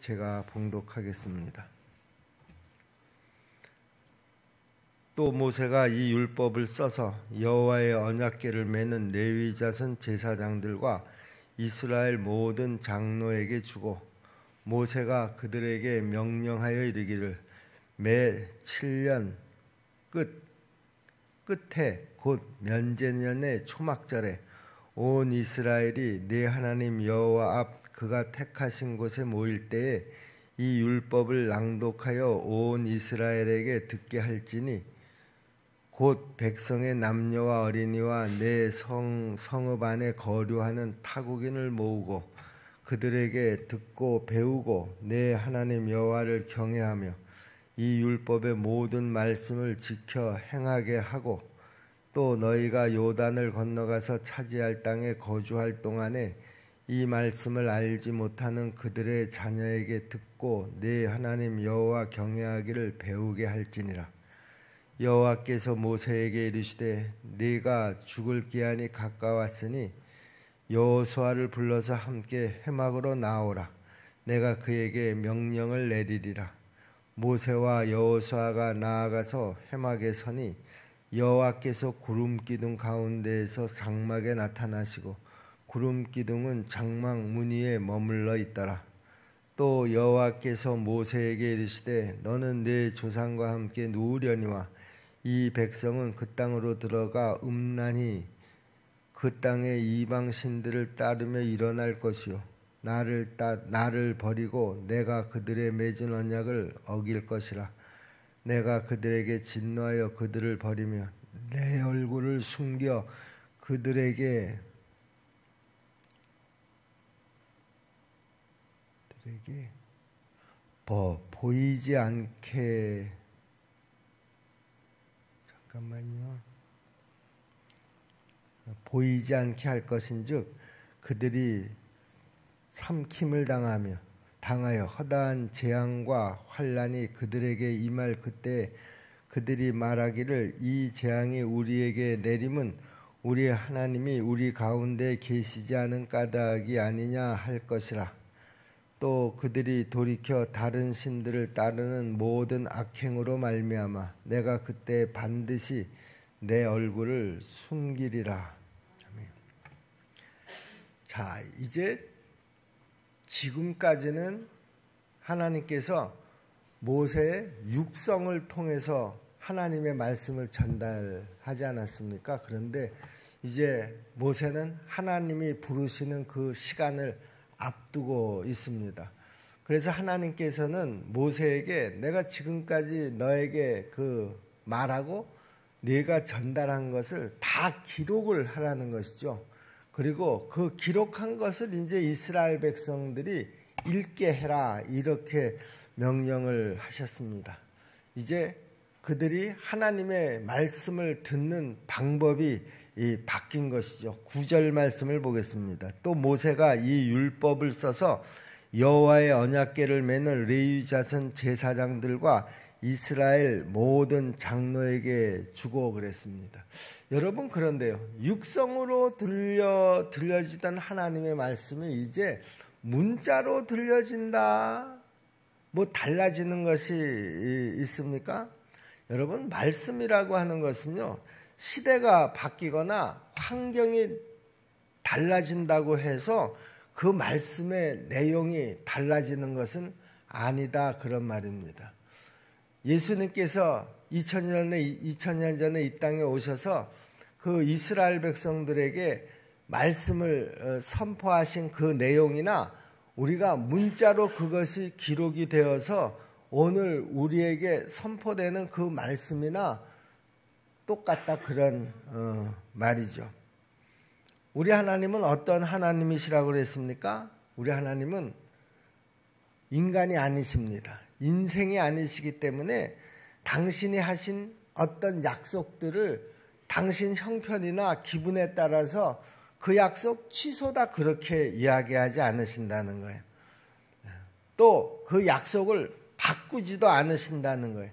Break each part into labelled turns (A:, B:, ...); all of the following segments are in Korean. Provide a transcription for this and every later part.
A: 제가 봉독하겠습니다. 또 모세가 이 율법을 써서 여호와의 언약궤를 매는 레위 자손 제사장들과 이스라엘 모든 장로에게 주고 모세가 그들에게 명령하여 이르기를 매 7년 끝에 곧 면제년의 초막절에 온 이스라엘이 네 하나님 여호와 앞 그가 택하신 곳에 모일 때에 이 율법을 낭독하여 온 이스라엘에게 듣게 할지니 곧 백성의 남녀와 어린이와 내 성읍 안에 거류하는 타국인을 모으고 그들에게 듣고 배우고 내 하나님 여호와를 경외하며 이 율법의 모든 말씀을 지켜 행하게 하고 또 너희가 요단을 건너가서 차지할 땅에 거주할 동안에 이 말씀을 알지 못하는 그들의 자녀에게 듣고 네 하나님 여호와 경외하기를 배우게 할지니라. 여호와께서 모세에게 이르시되 네가 죽을 기한이 가까웠으니 여호수아를 불러서 함께 회막으로 나오라. 내가 그에게 명령을 내리리라. 모세와 여호수아가 나아가서 회막에 서니 여호와께서 구름 기둥 가운데에서 장막에 나타나시고 구름 기둥은 장막 무늬에 머물러 있더라. 또 여호와께서 모세에게 이르시되 너는 네 조상과 함께 누우려니와 이 백성은 그 땅으로 들어가 음란히 그 땅의 이방 신들을 따르며 일어날 것이요 나를 버리고 내가 그들의 맺은 언약을 어길 것이라. 내가 그들에게 진노하여 그들을 버리며 내 얼굴을 숨겨 그들에게 보이지 않게 보이지 않게 할 것인즉 그들이 삼킴을 당하여 허다한 재앙과 환난이 그들에게 임할 그때 그들이 말하기를 이 재앙이 우리에게 내림은 우리 하나님이 우리 가운데 계시지 않은 까닭이 아니냐 할 것이라. 또 그들이 돌이켜 다른 신들을 따르는 모든 악행으로 말미암아 내가 그때 반드시 내 얼굴을 숨기리라. 아멘. 자, 이제 지금까지는 하나님께서 모세의 육성을 통해서 하나님의 말씀을 전달하지 않았습니까? 그런데 이제 모세는 하나님이 부르시는 그 시간을 앞두고 있습니다. 그래서 하나님께서는 모세에게 내가 지금까지 너에게 그 말하고 네가 전달한 것을 다 기록을 하라는 것이죠. 그리고 그 기록한 것을 이제 이스라엘 백성들이 읽게 해라 이렇게 명령을 하셨습니다. 이제 그들이 하나님의 말씀을 듣는 방법이 바뀐 것이죠. 9절 말씀을 보겠습니다. 또 모세가 이 율법을 써서 여호와의 언약궤를 매는 레위 자손 제사장들과 이스라엘 모든 장로에게 주고 그랬습니다. 여러분, 그런데요, 육성으로 들려지던 하나님의 말씀이 이제 문자로 들려진다, 뭐 달라지는 것이 있습니까? 여러분, 말씀이라고 하는 것은요, 시대가 바뀌거나 환경이 달라진다고 해서 그 말씀의 내용이 달라지는 것은 아니다, 그런 말입니다. 예수님께서 2000년 전에 이 땅에 오셔서 그 이스라엘 백성들에게 말씀을 선포하신 그 내용이나 우리가 문자로 그것이 기록이 되어서 오늘 우리에게 선포되는 그 말씀이나 똑같다, 그런 말이죠. 우리 하나님은 어떤 하나님이시라고 그랬습니까? 우리 하나님은 인간이 아니십니다. 인생이 아니시기 때문에 당신이 하신 어떤 약속들을 당신 형편이나 기분에 따라서 그 약속 취소다 그렇게 이야기하지 않으신다는 거예요. 또 그 약속을 바꾸지도 않으신다는 거예요.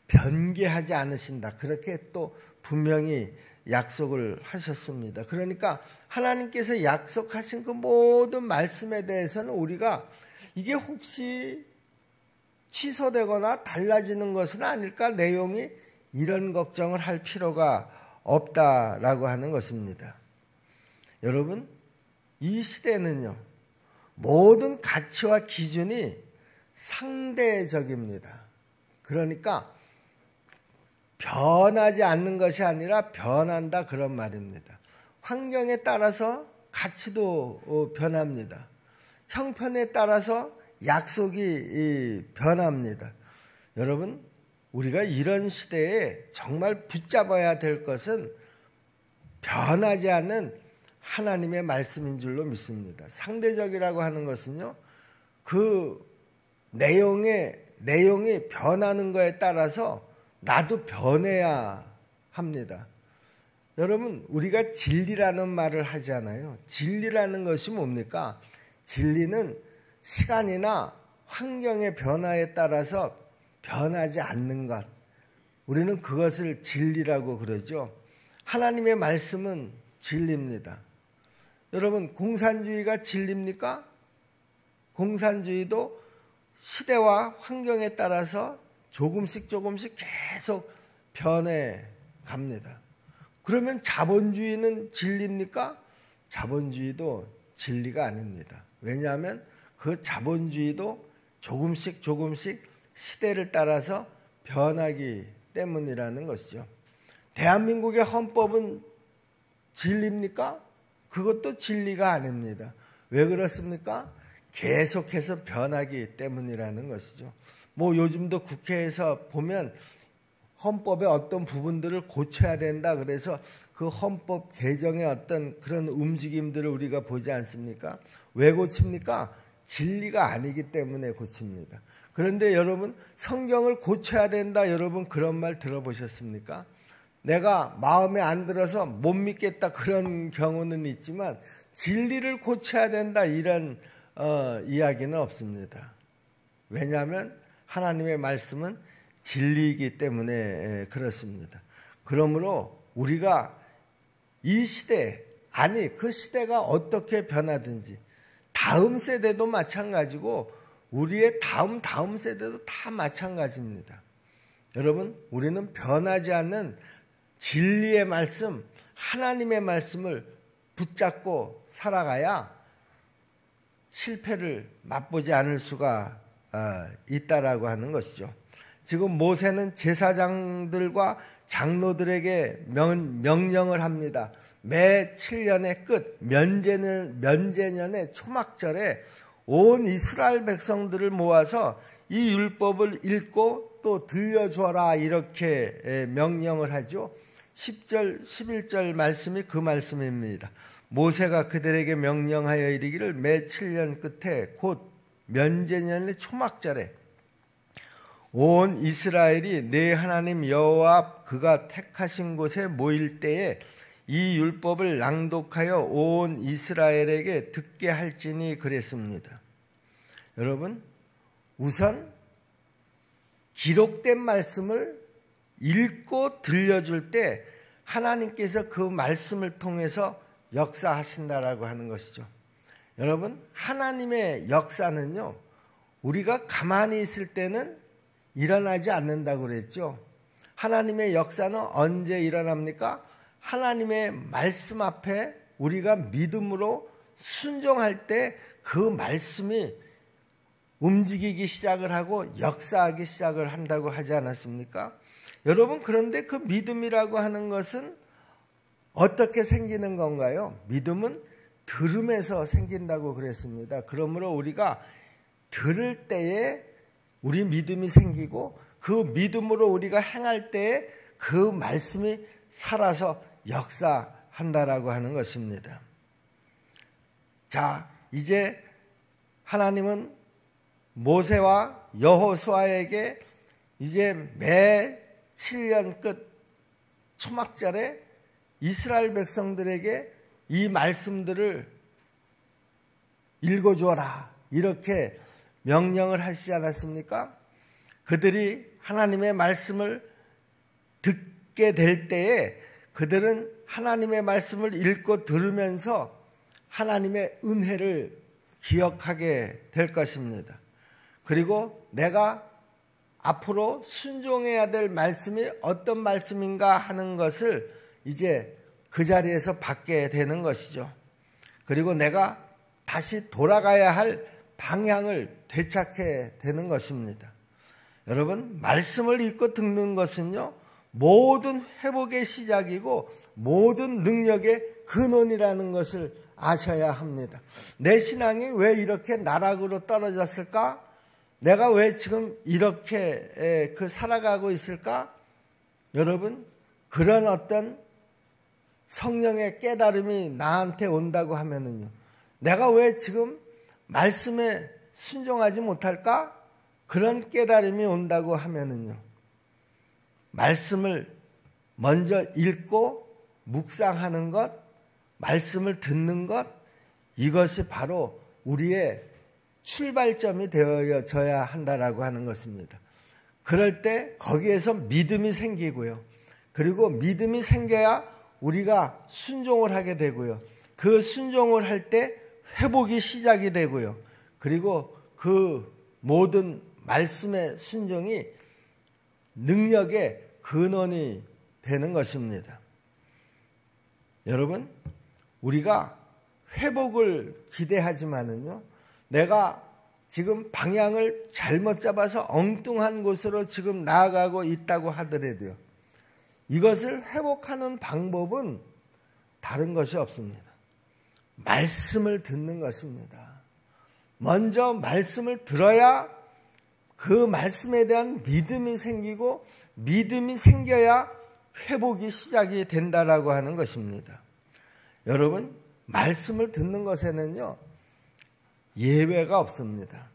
A: 변개하지 않으신다. 그렇게 또 분명히 약속을 하셨습니다. 그러니까 하나님께서 약속하신 그 모든 말씀에 대해서는 우리가 이게 혹시 취소되거나 달라지는 것은 아닐까? 내용이 이런 걱정을 할 필요가 없다라고 하는 것입니다. 여러분, 이 시대는요, 모든 가치와 기준이 상대적입니다. 그러니까 변하지 않는 것이 아니라 변한다, 그런 말입니다. 환경에 따라서 가치도 변합니다. 형편에 따라서 약속이 변합니다. 여러분, 우리가 이런 시대에 정말 붙잡아야 될 것은 변하지 않는 하나님의 말씀인 줄로 믿습니다. 상대적이라고 하는 것은요, 그 내용이 변하는 것에 따라서 나도 변해야 합니다. 여러분, 우리가 진리라는 말을 하잖아요. 진리라는 것이 뭡니까? 진리는 시간이나 환경의 변화에 따라서 변하지 않는 것. 우리는 그것을 진리라고 그러죠. 하나님의 말씀은 진리입니다. 여러분, 공산주의가 진리입니까? 공산주의도 시대와 환경에 따라서 조금씩 계속 변해 갑니다. 그러면 자본주의는 진리입니까? 자본주의도 진리가 아닙니다. 왜냐하면 그 자본주의도 조금씩 시대를 따라서 변하기 때문이라는 것이죠. 대한민국의 헌법은 진리입니까? 그것도 진리가 아닙니다. 왜 그렇습니까? 계속해서 변하기 때문이라는 것이죠. 뭐 요즘도 국회에서 보면 헌법의 어떤 부분들을 고쳐야 된다, 그래서 그 헌법 개정의 어떤 그런 움직임들을 우리가 보지 않습니까? 왜 고칩니까? 진리가 아니기 때문에 고칩니다. 그런데 여러분, 성경을 고쳐야 된다, 여러분 그런 말 들어보셨습니까? 내가 마음에 안 들어서 못 믿겠다, 그런 경우는 있지만 진리를 고쳐야 된다, 이런 이야기는 없습니다. 왜냐하면 하나님의 말씀은 진리이기 때문에 그렇습니다. 그러므로 우리가 이 시대, 아니 그 시대가 어떻게 변하든지 다음 세대도 마찬가지고 우리의 다음 세대도 다 마찬가지입니다. 여러분, 우리는 변하지 않는 진리의 말씀, 하나님의 말씀을 붙잡고 살아가야 실패를 맛보지 않을 수가 있다라고 하는 것이죠. 지금 모세는 제사장들과 장로들에게 명령을 합니다. 매 7년의 끝 면제년의 초막절에 온 이스라엘 백성들을 모아서 이 율법을 읽고 또 들려주어라, 이렇게 명령을 하죠. 10절 11절 말씀이 그 말씀입니다. 모세가 그들에게 명령하여 이르기를 매 7년 끝에 곧 면제년의 초막절에 온 이스라엘이 내 하나님 여호와 앞 그가 택하신 곳에 모일 때에 이 율법을 낭독하여 온 이스라엘에게 듣게 할지니 그랬습니다. 여러분, 우선 기록된 말씀을 읽고 들려줄 때 하나님께서 그 말씀을 통해서 역사하신다라고 하는 것이죠. 여러분, 하나님의 역사는요, 우리가 가만히 있을 때는 일어나지 않는다고 그랬죠. 하나님의 역사는 언제 일어납니까? 하나님의 말씀 앞에 우리가 믿음으로 순종할 때 그 말씀이 움직이기 시작을 하고 역사하기 시작을 한다고 하지 않았습니까? 여러분, 그런데 그 믿음이라고 하는 것은 어떻게 생기는 건가요? 믿음은 들음에서 생긴다고 그랬습니다. 그러므로 우리가 들을 때에 우리 믿음이 생기고 그 믿음으로 우리가 행할 때에 그 말씀이 살아서 역사한다라고 하는 것입니다. 자, 이제 하나님은 모세와 여호수아에게 이제 매 7년 끝 초막절에 이스라엘 백성들에게 이 말씀들을 읽어주어라, 이렇게 명령을 하시지 않았습니까? 그들이 하나님의 말씀을 듣게 될 때에 그들은 하나님의 말씀을 읽고 들으면서 하나님의 은혜를 기억하게 될 것입니다. 그리고 내가 앞으로 순종해야 될 말씀이 어떤 말씀인가 하는 것을 이제 그 자리에서 받게 되는 것이죠. 그리고 내가 다시 돌아가야 할 방향을 되찾게 되는 것입니다. 여러분, 말씀을 읽고 듣는 것은요, 모든 회복의 시작이고 모든 능력의 근원이라는 것을 아셔야 합니다. 내 신앙이 왜 이렇게 나락으로 떨어졌을까? 내가 왜 지금 이렇게 살아가고 있을까? 여러분, 그런 어떤 성령의 깨달음이 나한테 온다고 하면은요, 내가 왜 지금 말씀에 순종하지 못할까? 그런 깨달음이 온다고 하면은요, 말씀을 먼저 읽고 묵상하는 것, 말씀을 듣는 것, 이것이 바로 우리의 출발점이 되어져야 한다라고 하는 것입니다. 그럴 때 거기에서 믿음이 생기고요. 그리고 믿음이 생겨야 우리가 순종을 하게 되고요. 그 순종을 할 때 회복이 시작이 되고요. 그리고 그 모든 말씀의 순종이 능력의 근원이 되는 것입니다. 여러분, 우리가 회복을 기대하지만은요, 내가 지금 방향을 잘못 잡아서 엉뚱한 곳으로 지금 나아가고 있다고 하더라도요, 이것을 회복하는 방법은 다른 것이 없습니다. 말씀을 듣는 것입니다. 먼저 말씀을 들어야 그 말씀에 대한 믿음이 생기고 믿음이 생겨야 회복이 시작이 된다라고 하는 것입니다. 여러분, 말씀을 듣는 것에는요, 예외가 없습니다.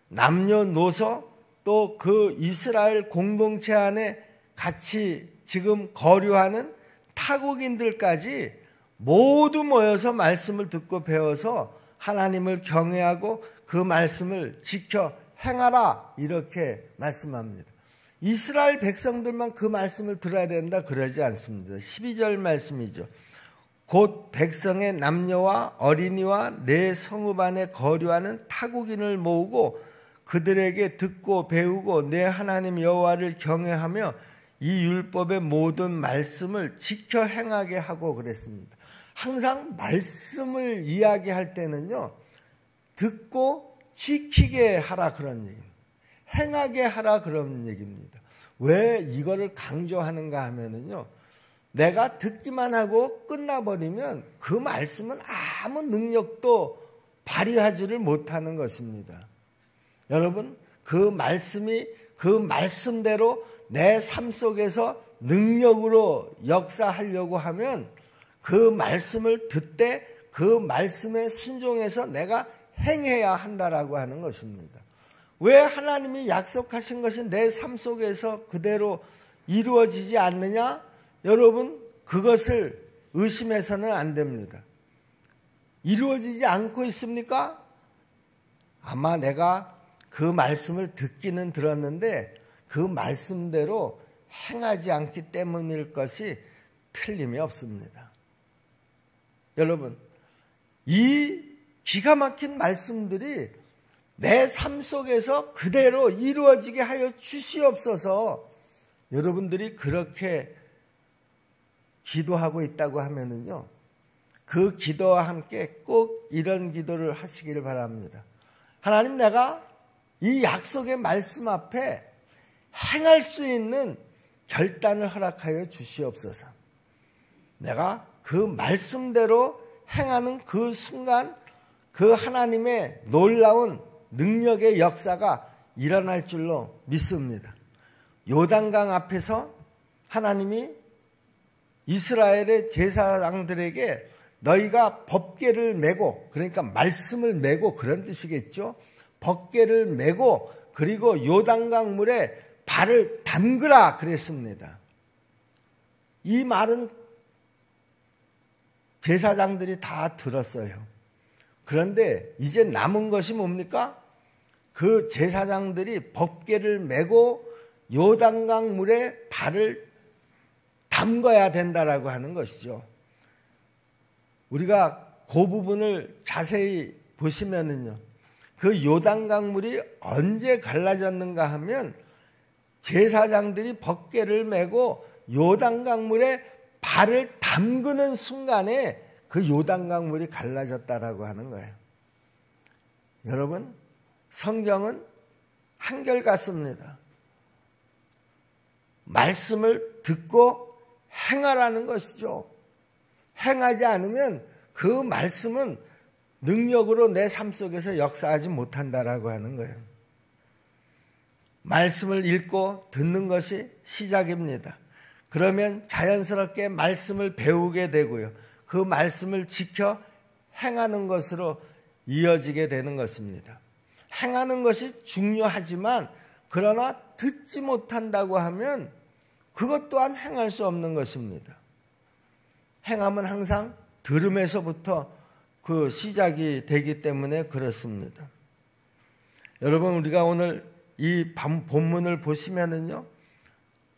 A: 남녀노소 또 그 이스라엘 공동체 안에 같이 지금 거류하는 타국인들까지 모두 모여서 말씀을 듣고 배워서 하나님을 경외하고 그 말씀을 지켜 행하라, 이렇게 말씀합니다. 이스라엘 백성들만 그 말씀을 들어야 된다 그러지 않습니다. 12절 말씀이죠. 곧 백성의 남녀와 어린이와 내 성읍 안에 거류하는 타국인을 모으고 그들에게 듣고 배우고 내 하나님 여호와를 경외하며 이 율법의 모든 말씀을 지켜 행하게 하고 그랬습니다. 항상 말씀을 이야기할 때는요, 듣고 지키게 하라 그런 얘기입니다. 행하게 하라 그런 얘기입니다. 왜 이거를 강조하는가 하면은요, 내가 듣기만 하고 끝나버리면 그 말씀은 아무 능력도 발휘하지를 못하는 것입니다. 여러분, 그 말씀이 그 말씀대로 내 삶 속에서 능력으로 역사하려고 하면 그 말씀을 듣되 그 말씀에 순종해서 내가 행해야 한다라고 하는 것입니다. 왜 하나님이 약속하신 것이 내 삶 속에서 그대로 이루어지지 않느냐? 여러분, 그것을 의심해서는 안 됩니다. 이루어지지 않고 있습니까? 아마 내가 그 말씀을 듣기는 들었는데 그 말씀대로 행하지 않기 때문일 것이 틀림이 없습니다. 여러분, 이 기가 막힌 말씀들이 내 삶 속에서 그대로 이루어지게 하여 주시옵소서. 여러분들이 그렇게 기도하고 있다고 하면은요, 그 기도와 함께 꼭 이런 기도를 하시기를 바랍니다. 하나님, 내가 이 약속의 말씀 앞에 행할 수 있는 결단을 허락하여 주시옵소서. 내가 그 말씀대로 행하는 그 순간 그 하나님의 놀라운 능력의 역사가 일어날 줄로 믿습니다. 요단강 앞에서 하나님이 이스라엘의 제사장들에게 너희가 법궤를 메고, 그러니까 말씀을 메고 그런 뜻이겠죠. 법궤를 메고 그리고 요단강 물에 발을 담그라 그랬습니다. 이 말은 제사장들이 다 들었어요. 그런데 이제 남은 것이 뭡니까? 그 제사장들이 법궤를 메고 요단강 물에 발을 담궈야 된다라고 하는 것이죠. 우리가 그 부분을 자세히 보시면은요, 그 요단강물이 언제 갈라졌는가 하면 제사장들이 법궤를 메고 요단강물에 발을 담그는 순간에 그 요단강물이 갈라졌다라고 하는 거예요. 여러분, 성경은 한결같습니다. 말씀을 듣고 행하라는 것이죠. 행하지 않으면 그 말씀은 능력으로 내 삶 속에서 역사하지 못한다라고 하는 거예요. 말씀을 읽고 듣는 것이 시작입니다. 그러면 자연스럽게 말씀을 배우게 되고요. 그 말씀을 지켜 행하는 것으로 이어지게 되는 것입니다. 행하는 것이 중요하지만 그러나 듣지 못한다고 하면 그것 또한 행할 수 없는 것입니다. 행함은 항상 들음에서부터 그 시작이 되기 때문에 그렇습니다. 여러분, 우리가 오늘 이 본문을 보시면은요,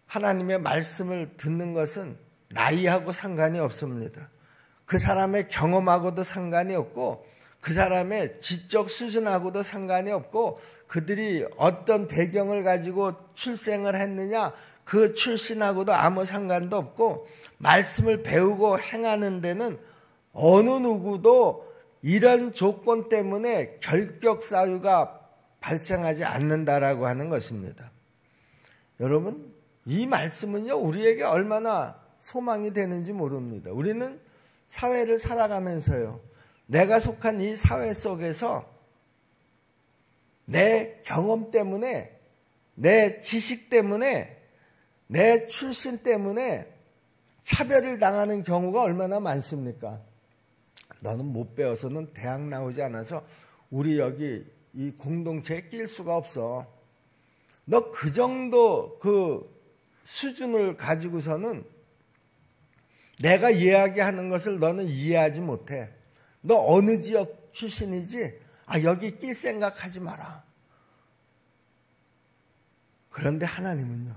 A: 하나님의 말씀을 듣는 것은 나이하고 상관이 없습니다. 그 사람의 경험하고도 상관이 없고 그 사람의 지적 수준하고도 상관이 없고 그들이 어떤 배경을 가지고 출생을 했느냐 그 출신하고도 아무 상관도 없고 말씀을 배우고 행하는 데는 어느 누구도 이런 조건 때문에 결격 사유가 발생하지 않는다라고 하는 것입니다. 여러분, 이 말씀은요, 우리에게 얼마나 소망이 되는지 모릅니다. 우리는 사회를 살아가면서요, 내가 속한 이 사회 속에서 내 경험 때문에, 내 지식 때문에, 내 출신 때문에 차별을 당하는 경우가 얼마나 많습니까? 너는 못 배워서는 대학 나오지 않아서 우리 여기 이 공동체에 낄 수가 없어. 너 그 정도 그 수준을 가지고서는 내가 이야기하는 것을 너는 이해하지 못해. 너 어느 지역 출신이지? 여기 낄 생각하지 마라. 그런데 하나님은요,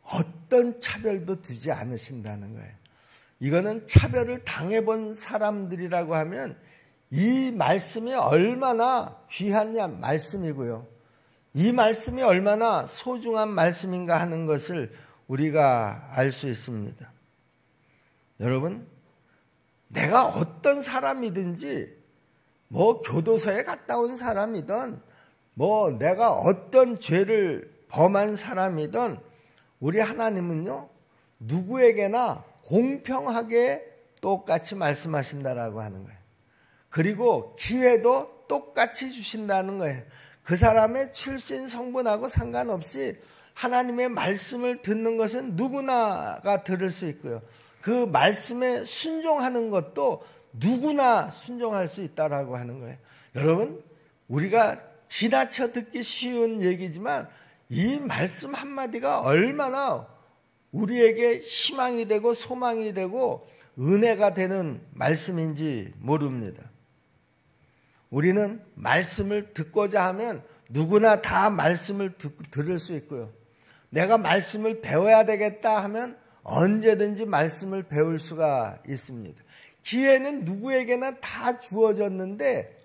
A: 어떤 차별도 두지 않으신다는 거예요. 이거는 차별을 당해본 사람들이라고 하면 이 말씀이 얼마나 귀한 말씀이고요. 이 말씀이 얼마나 소중한 말씀인가 하는 것을 우리가 알 수 있습니다. 여러분, 내가 어떤 사람이든지 뭐 교도소에 갔다 온 사람이든 뭐 내가 어떤 죄를 범한 사람이든 우리 하나님은요, 누구에게나 공평하게 똑같이 말씀하신다라고 하는 거예요. 그리고 기회도 똑같이 주신다는 거예요. 그 사람의 출신 성분하고 상관없이 하나님의 말씀을 듣는 것은 누구나가 들을 수 있고요. 그 말씀에 순종하는 것도 누구나 순종할 수 있다라고 하는 거예요. 여러분, 우리가 지나쳐 듣기 쉬운 얘기지만 이 말씀 한마디가 얼마나 우리에게 희망이 되고 소망이 되고 은혜가 되는 말씀인지 모릅니다. 우리는 말씀을 듣고자 하면 누구나 다 말씀을 들을 수 있고요. 내가 말씀을 배워야 되겠다 하면 언제든지 말씀을 배울 수가 있습니다. 기회는 누구에게나 다 주어졌는데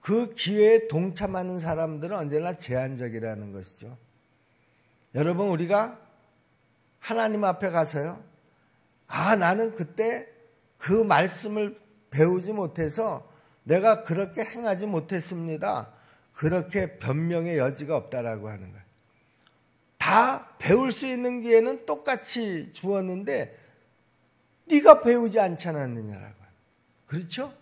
A: 그 기회에 동참하는 사람들은 언제나 제한적이라는 것이죠. 여러분, 우리가 하나님 앞에 가서요, 나는 그때 그 말씀을 배우지 못해서 내가 그렇게 행하지 못했습니다. 그렇게 변명의 여지가 없다라고 하는 거예요. 다 배울 수 있는 기회는 똑같이 주었는데 네가 배우지 않지 않았느냐라고. 그렇죠?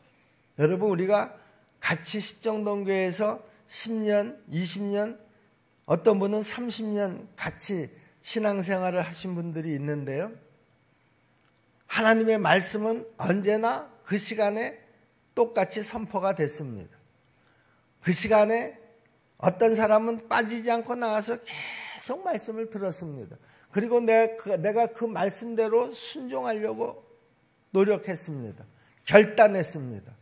A: 여러분, 우리가 같이 십정동교회에서 10년, 20년, 어떤 분은 30년 같이 신앙생활을 하신 분들이 있는데요. 하나님의 말씀은 언제나 그 시간에 똑같이 선포가 됐습니다. 그 시간에 어떤 사람은 빠지지 않고 나가서 계속 말씀을 들었습니다. 그리고 내가 그 말씀대로 순종하려고 노력했습니다. 결단했습니다.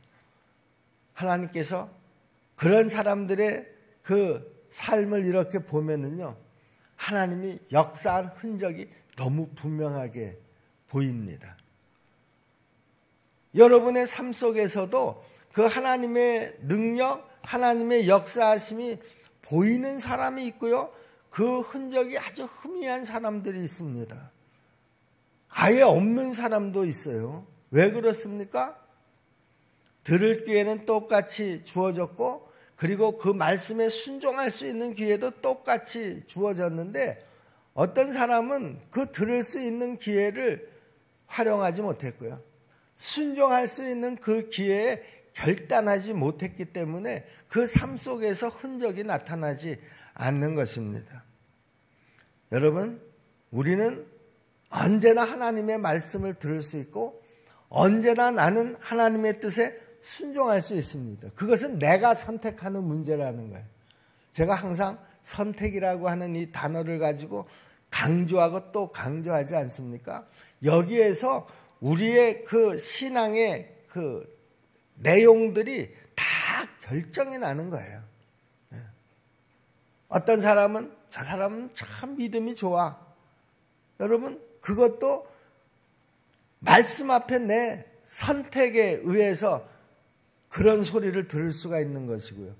A: 하나님께서 그런 사람들의 그 삶을 이렇게 보면은요, 하나님이 역사한 흔적이 너무 분명하게 보입니다. 여러분의 삶 속에서도 그 하나님의 능력, 하나님의 역사하심이 보이는 사람이 있고요. 그 흔적이 아주 희미한 사람들이 있습니다. 아예 없는 사람도 있어요. 왜 그렇습니까? 들을 기회는 똑같이 주어졌고, 그리고 그 말씀에 순종할 수 있는 기회도 똑같이 주어졌는데, 어떤 사람은 그 들을 수 있는 기회를 활용하지 못했고요. 순종할 수 있는 그 기회에 결단하지 못했기 때문에 그 삶 속에서 흔적이 나타나지 않는 것입니다. 여러분, 우리는 언제나 하나님의 말씀을 들을 수 있고 언제나 나는 하나님의 뜻에 순종할 수 있습니다. 그것은 내가 선택하는 문제라는 거예요. 제가 항상 선택이라고 하는 이 단어를 가지고 강조하고 또 강조하지 않습니까? 여기에서 우리의 그 신앙의 그 내용들이 다 결정이 나는 거예요. 어떤 사람은 저 사람은 참 믿음이 좋아. 여러분, 그것도 말씀 앞에 내 선택에 의해서 그런 소리를 들을 수가 있는 것이고요.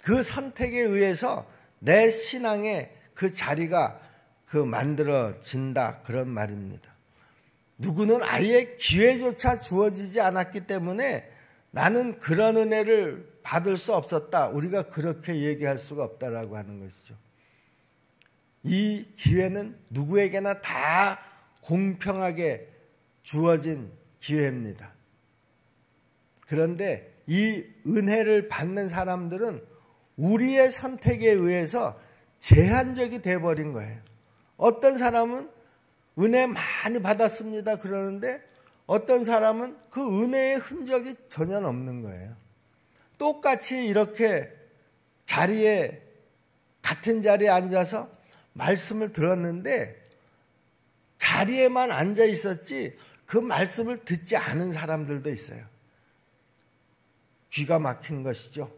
A: 그 선택에 의해서 내 신앙의 그 자리가 만들어진다, 그런 말입니다. 누구는 아예 기회조차 주어지지 않았기 때문에 나는 그런 은혜를 받을 수 없었다, 우리가 그렇게 얘기할 수가 없다라고 하는 것이죠. 이 기회는 누구에게나 다 공평하게 주어진 기회입니다. 그런데 이 은혜를 받는 사람들은 우리의 선택에 의해서 제한적이 돼버린 거예요. 어떤 사람은 은혜 많이 받았습니다 그러는데 어떤 사람은 그 은혜의 흔적이 전혀 없는 거예요. 똑같이 이렇게 같은 자리에 앉아서 말씀을 들었는데 자리에만 앉아 있었지 그 말씀을 듣지 않은 사람들도 있어요. 귀가 막힌 것이죠.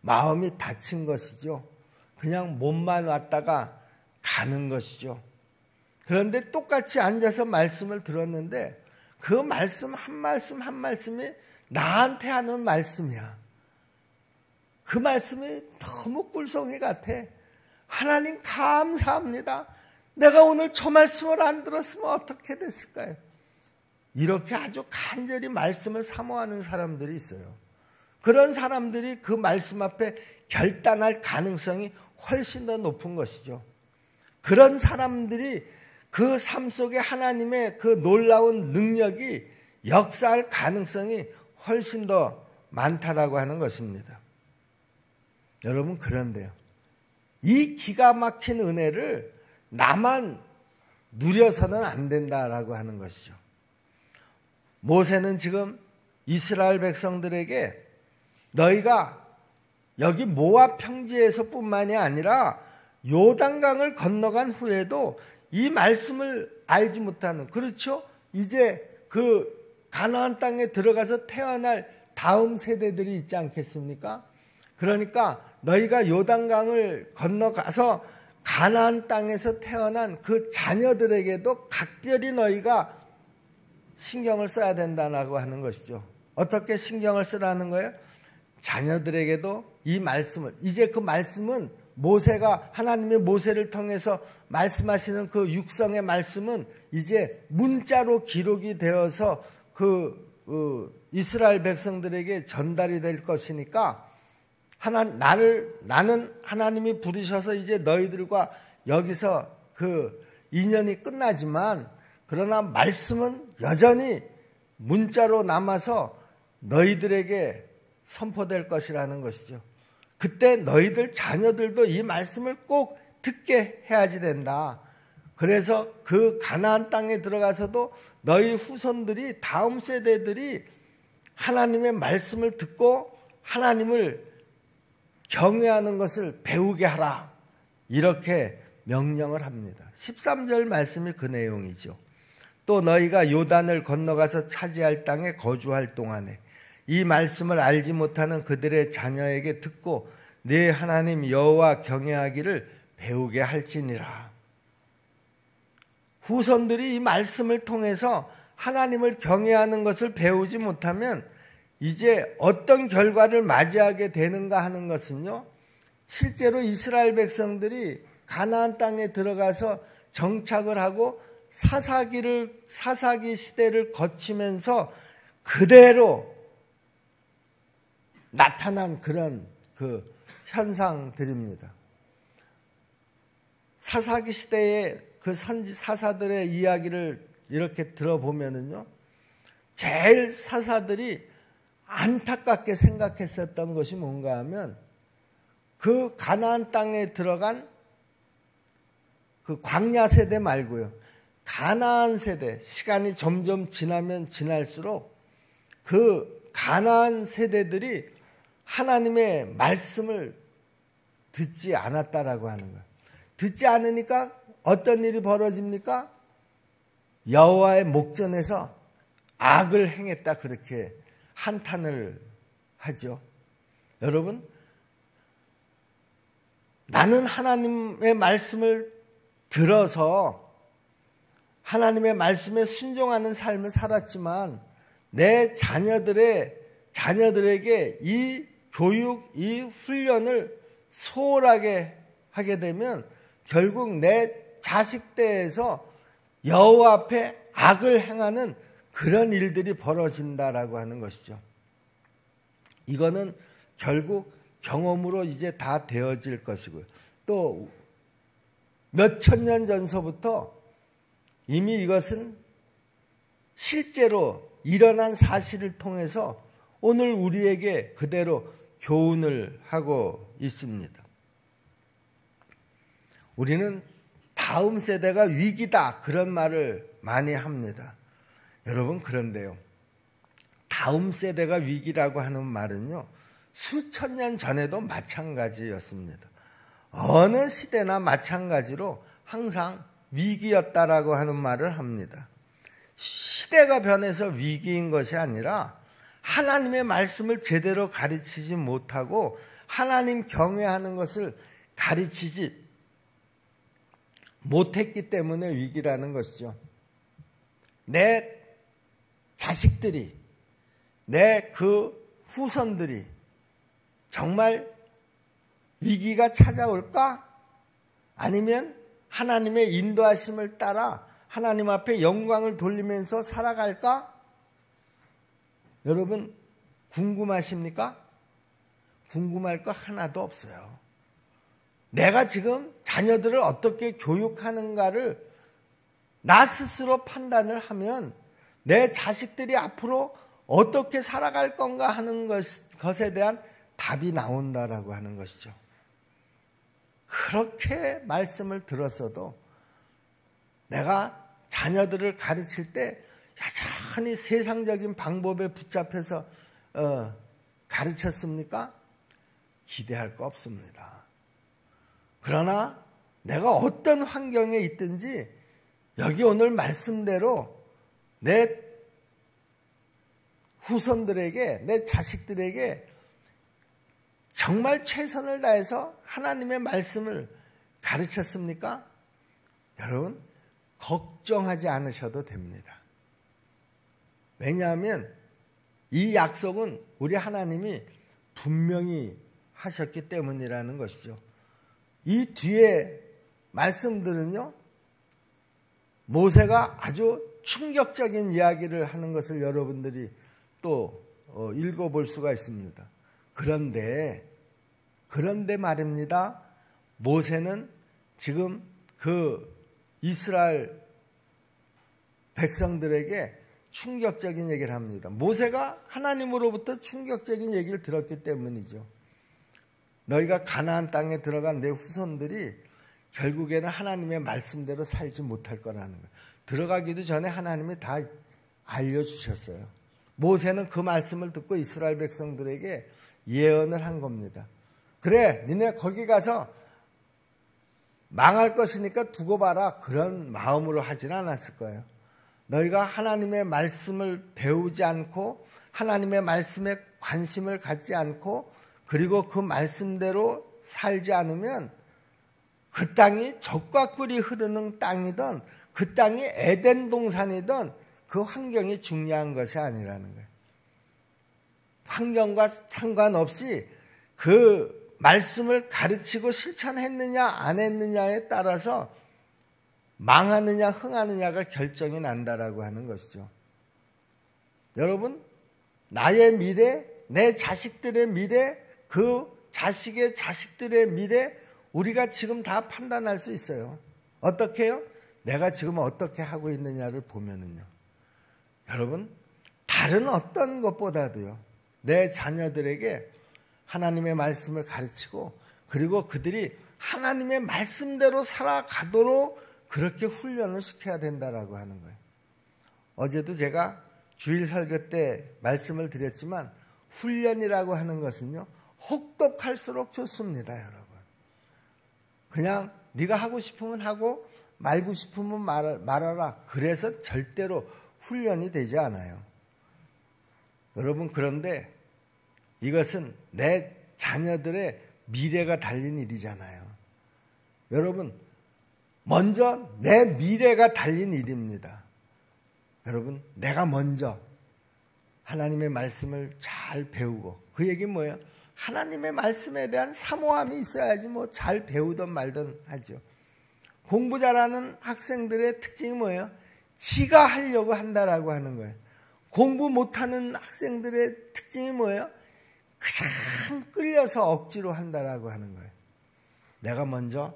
A: 마음이 다친 것이죠. 그냥 몸만 왔다가 가는 것이죠. 그런데 똑같이 앉아서 말씀을 들었는데 그 말씀 한 말씀 한 말씀이 나한테 하는 말씀이야. 그 말씀이 너무 꿀송이 같아. 하나님 감사합니다. 내가 오늘 저 말씀을 안 들었으면 어떻게 됐을까요? 이렇게 아주 간절히 말씀을 사모하는 사람들이 있어요. 그런 사람들이 그 말씀 앞에 결단할 가능성이 훨씬 더 높은 것이죠. 그런 사람들이 그 삶 속에 하나님의 그 놀라운 능력이 역사할 가능성이 훨씬 더 많다라고 하는 것입니다. 여러분, 그런데요, 이 기가 막힌 은혜를 나만 누려서는 안 된다라고 하는 것이죠. 모세는 지금 이스라엘 백성들에게 너희가 여기 모압 평지에서 뿐만이 아니라 요단강을 건너간 후에도 이 말씀을 알지 못하는, 그렇죠? 이제 그 가나안 땅에 들어가서 태어날 다음 세대들이 있지 않겠습니까? 그러니까 너희가 요단강을 건너가서 가나안 땅에서 태어난 그 자녀들에게도 각별히 너희가 신경을 써야 된다고 하는 것이죠. 어떻게 신경을 쓰라는 거예요? 자녀들에게도 이 말씀을, 이제 그 말씀은 모세가, 하나님의 모세를 통해서 말씀하시는 그 육성의 말씀은 이제 문자로 기록이 되어서 이스라엘 백성들에게 전달이 될 것이니까 나는 하나님이 부르셔서 이제 너희들과 여기서 그 인연이 끝나지만 그러나 말씀은 여전히 문자로 남아서 너희들에게 선포될 것이라는 것이죠. 그때 너희들 자녀들도 이 말씀을 꼭 듣게 해야지 된다. 그래서 그 가나안 땅에 들어가서도 너희 후손들이, 다음 세대들이 하나님의 말씀을 듣고 하나님을 경외하는 것을 배우게 하라. 이렇게 명령을 합니다. 13절 말씀이 그 내용이죠. 또 너희가 요단을 건너가서 차지할 땅에 거주할 동안에 이 말씀을 알지 못하는 그들의 자녀에게 듣고 네 하나님 여호와 경외하기를 배우게 할지니라. 후손들이 이 말씀을 통해서 하나님을 경외하는 것을 배우지 못하면 이제 어떤 결과를 맞이하게 되는가 하는 것은요, 실제로 이스라엘 백성들이 가나안 땅에 들어가서 정착을 하고 사사기 시대를 거치면서 그대로 나타난 그런 그 현상들입니다. 사사기 시대의 그 선지 사사들의 이야기를 이렇게 들어보면은요, 제일 사사들이 안타깝게 생각했었던 것이 뭔가 하면 그 가나안 땅에 들어간 그 광야 세대 말고요, 가나안 세대, 시간이 점점 지나면 지날수록 그 가나안 세대들이 하나님의 말씀을 듣지 않았다라고 하는 거예요. 듣지 않으니까 어떤 일이 벌어집니까? 여호와의 목전에서 악을 행했다, 그렇게 한탄을 하죠. 여러분, 나는 하나님의 말씀을 들어서 하나님의 말씀에 순종하는 삶을 살았지만 내 자녀들에게 이 교육, 이 훈련을 소홀하게 하게 되면 결국 내 자식대에서 여호와 앞에 악을 행하는 그런 일들이 벌어진다라고 하는 것이죠. 이거는 결국 경험으로 이제 다 되어질 것이고요. 또 몇천 년 전서부터 이미 이것은 실제로 일어난 사실을 통해서 오늘 우리에게 그대로 교훈을 하고 있습니다. 우리는 다음 세대가 위기다, 그런 말을 많이 합니다. 여러분, 그런데요, 다음 세대가 위기라고 하는 말은요, 수천 년 전에도 마찬가지였습니다. 어느 시대나 마찬가지로 항상 위기였다라고 하는 말을 합니다. 시대가 변해서 위기인 것이 아니라 하나님의 말씀을 제대로 가르치지 못하고 하나님 경외하는 것을 가르치지 못했기 때문에 위기라는 것이죠. 내 자식들이, 내 그 후손들이 정말 위기가 찾아올까? 아니면 하나님의 인도하심을 따라 하나님 앞에 영광을 돌리면서 살아갈까? 여러분, 궁금하십니까? 궁금할 거 하나도 없어요. 내가 지금 자녀들을 어떻게 교육하는가를 나 스스로 판단을 하면 내 자식들이 앞으로 어떻게 살아갈 건가 하는 것에 대한 답이 나온다라고 하는 것이죠. 그렇게 말씀을 들었어도 내가 자녀들을 가르칠 때 여전히 세상적인 방법에 붙잡혀서 가르쳤습니까? 기대할 거 없습니다. 그러나 내가 어떤 환경에 있든지 여기 오늘 말씀대로 내 후손들에게, 내 자식들에게 정말 최선을 다해서 하나님의 말씀을 가르쳤습니까? 여러분, 걱정하지 않으셔도 됩니다. 왜냐하면 이 약속은 우리 하나님이 분명히 하셨기 때문이라는 것이죠. 이 뒤에 말씀들은요, 모세가 아주 충격적인 이야기를 하는 것을 여러분들이 또 읽어볼 수가 있습니다. 그런데 말입니다. 모세는 지금 그 이스라엘 백성들에게 충격적인 얘기를 합니다. 모세가 하나님으로부터 충격적인 얘기를 들었기 때문이죠. 너희가 가나안 땅에 들어간 내 후손들이 결국에는 하나님의 말씀대로 살지 못할 거라는 거예요. 들어가기도 전에 하나님이 다 알려주셨어요. 모세는 그 말씀을 듣고 이스라엘 백성들에게 예언을 한 겁니다. 그래, 니네 거기 가서 망할 것이니까 두고 봐라, 그런 마음으로 하진 않았을 거예요. 너희가 하나님의 말씀을 배우지 않고 하나님의 말씀에 관심을 갖지 않고 그리고 그 말씀대로 살지 않으면 그 땅이 젖과 꿀이 흐르는 땅이든 그 땅이 에덴 동산이든 그 환경이 중요한 것이 아니라는 거예요. 환경과 상관없이 그 말씀을 가르치고 실천했느냐 안 했느냐에 따라서 망하느냐 흥하느냐가 결정이 난다라고 하는 것이죠. 여러분, 나의 미래, 내 자식들의 미래, 그 자식의 자식들의 미래, 우리가 지금 다 판단할 수 있어요. 어떻게 해요? 내가 지금 어떻게 하고 있느냐를 보면은요. 여러분, 다른 어떤 것보다도요, 내 자녀들에게 하나님의 말씀을 가르치고, 그리고 그들이 하나님의 말씀대로 살아가도록 그렇게 훈련을 시켜야 된다라고 하는 거예요. 어제도 제가 주일 설교 때 말씀을 드렸지만, 훈련이라고 하는 것은요, 혹독할수록 좋습니다, 여러분. 그냥 네가 하고 싶으면 하고 말고 싶으면 말아라. 그래서 절대로 훈련이 되지 않아요. 여러분, 그런데 이것은 내 자녀들의 미래가 달린 일이잖아요. 여러분, 먼저 내 미래가 달린 일입니다. 여러분, 내가 먼저 하나님의 말씀을 잘 배우고, 그 얘기는 뭐예요? 하나님의 말씀에 대한 사모함이 있어야지 뭐 잘 배우든 말든 하죠. 공부 잘하는 학생들의 특징이 뭐예요? 지가 하려고 한다라고 하는 거예요. 공부 못하는 학생들의 특징이 뭐예요? 그냥 끌려서 억지로 한다라고 하는 거예요. 내가 먼저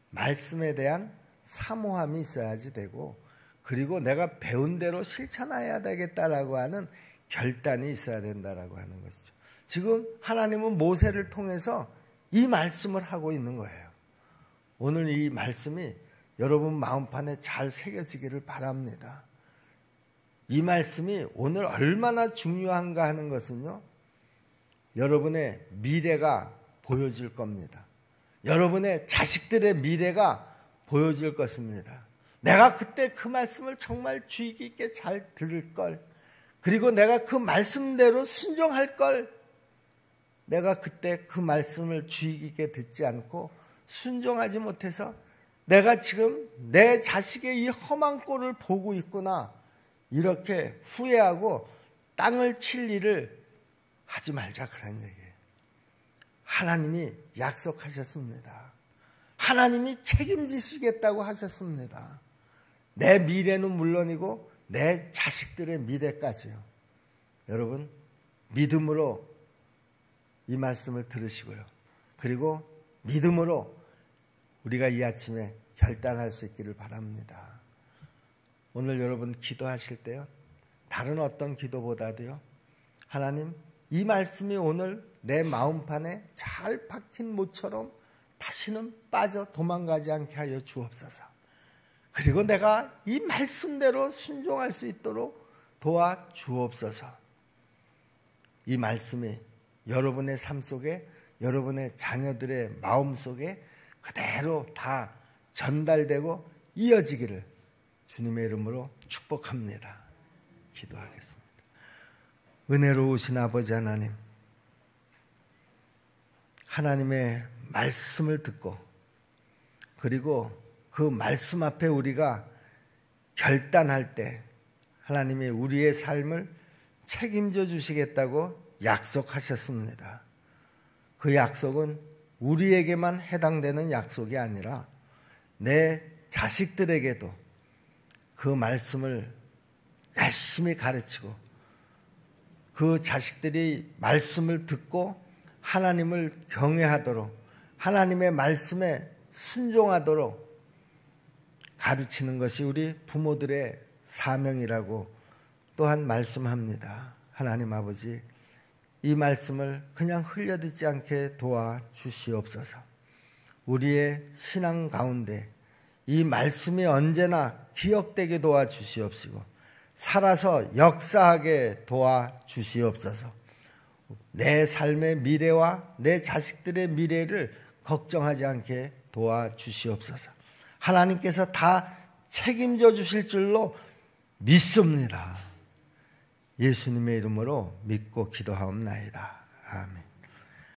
A: 말씀에 대한 사모함이 있어야지 되고, 그리고 내가 배운 대로 실천해야 되겠다라고 하는 결단이 있어야 된다라고 하는 것이죠. 지금 하나님은 모세를 통해서 이 말씀을 하고 있는 거예요. 오늘 이 말씀이 여러분 마음판에 잘 새겨지기를 바랍니다. 이 말씀이 오늘 얼마나 중요한가 하는 것은요, 여러분의 미래가 보여질 겁니다. 여러분의 자식들의 미래가 보여질 것입니다. 내가 그때 그 말씀을 정말 주의 깊게 잘 들을 걸, 그리고 내가 그 말씀대로 순종할 걸, 내가 그때 그 말씀을 주의 깊게 듣지 않고 순종하지 못해서 내가 지금 내 자식의 이 험한 꼴을 보고 있구나, 이렇게 후회하고 땅을 칠 일을 하지 말자, 그런 얘기예요. 하나님이 약속하셨습니다. 하나님이 책임지시겠다고 하셨습니다. 내 미래는 물론이고 내 자식들의 미래까지요. 여러분, 믿음으로 이 말씀을 들으시고요. 그리고 믿음으로 우리가 이 아침에 결단할 수 있기를 바랍니다. 오늘 여러분 기도하실 때요, 다른 어떤 기도보다도요, 하나님, 이 말씀이 오늘 내 마음판에 잘 박힌 모처럼 다시는 빠져 도망가지 않게 하여 주옵소서. 그리고 내가 이 말씀대로 순종할 수 있도록 도와 주옵소서. 이 말씀이 여러분의 삶 속에, 여러분의 자녀들의 마음 속에 그대로 다 전달되고 이어지기를 주님의 이름으로 축복합니다. 기도하겠습니다. 은혜로우신 아버지 하나님, 하나님의 말씀을 듣고, 그리고 그 말씀 앞에 우리가 결단할 때 하나님이 우리의 삶을 책임져 주시겠다고 약속하셨습니다. 그 약속은 우리에게만 해당되는 약속이 아니라 내 자식들에게도 그 말씀을 열심히 가르치고, 그 자식들이 말씀을 듣고 하나님을 경외하도록, 하나님의 말씀에 순종하도록 가르치는 것이 우리 부모들의 사명이라고 또한 말씀합니다. 하나님 아버지, 이 말씀을 그냥 흘려듣지 않게 도와주시옵소서. 우리의 신앙 가운데 이 말씀이 언제나 기억되게 도와주시옵시고, 살아서 역사하게 도와주시옵소서. 내 삶의 미래와 내 자식들의 미래를 걱정하지 않게 도와주시옵소서. 하나님께서 다 책임져 주실 줄로 믿습니다. 예수님의 이름으로 믿고 기도하옵나이다. 아멘.